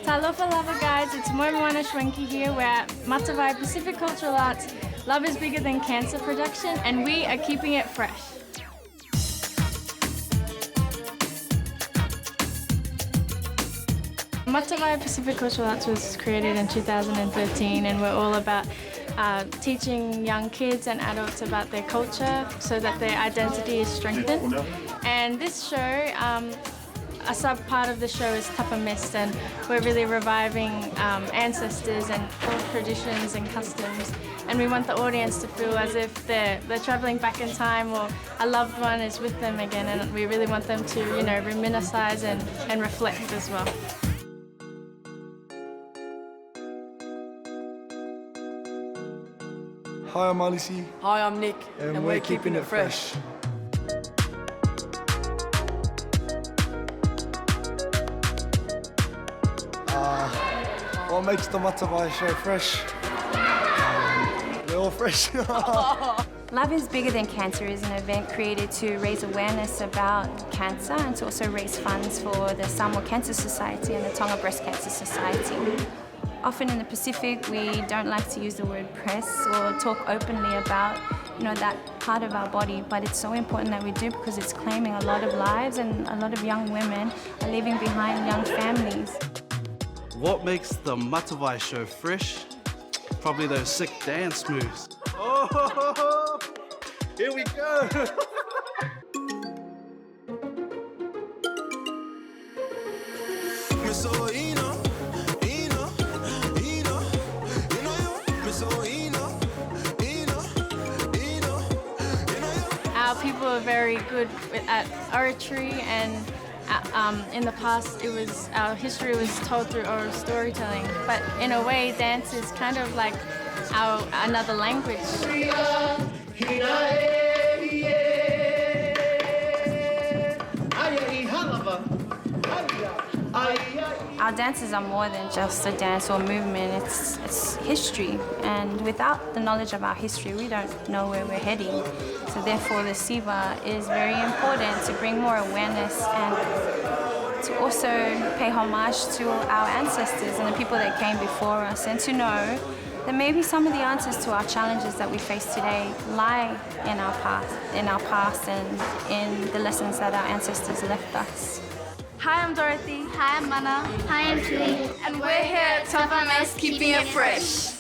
Talofa Lover Guides, it's McKibbin-Schwenke here. We're at Matavai Pacific Cultural Arts. Love is bigger than cancer production, and we are keeping it fresh. Matavai Pacific Cultural Arts was created in 2013, and we're all about teaching young kids and adults about their culture so that their identity is strengthened. And this show, a sub-part of the show is Tapa Mist, and we're really reviving ancestors and old traditions and customs. And we want the audience to feel as if they're traveling back in time, or a loved one is with them again, and we really want them to, reminisce and reflect as well. Hi, I'm Alici. Hi, I'm Nick, and we're keeping it fresh. What makes the Matavai show fresh? We're all fresh. Love is Bigger Than Cancer is an event created to raise awareness about cancer and to also raise funds for the Samoa Cancer Society and the Tonga Breast Cancer Society. Often in the Pacific, we don't like to use the word press or talk openly about, that part of our body, but it's so important that we do because it's claiming a lot of lives, and a lot of young women are leaving behind young families. What makes the Matavai show fresh? Probably those sick dance moves. Oh, here we go. Our people are very good at oratory, and in the past our history was told through oral storytelling, but in a way dance is kind of like our another language. Our dances are more than just a dance or movement, it's history, and without the knowledge of our history we don't know where we're heading. So therefore the Siva is very important to bring more awareness and to also pay homage to our ancestors and the people that came before us, and to know that maybe some of the answers to our challenges that we face today lie in our past and in the lessons that our ancestors left us. Hi, I'm Dorothy. Hi, I'm Mana. Hi, I'm Julie. And we're here at Tapa Mist, keeping it fresh.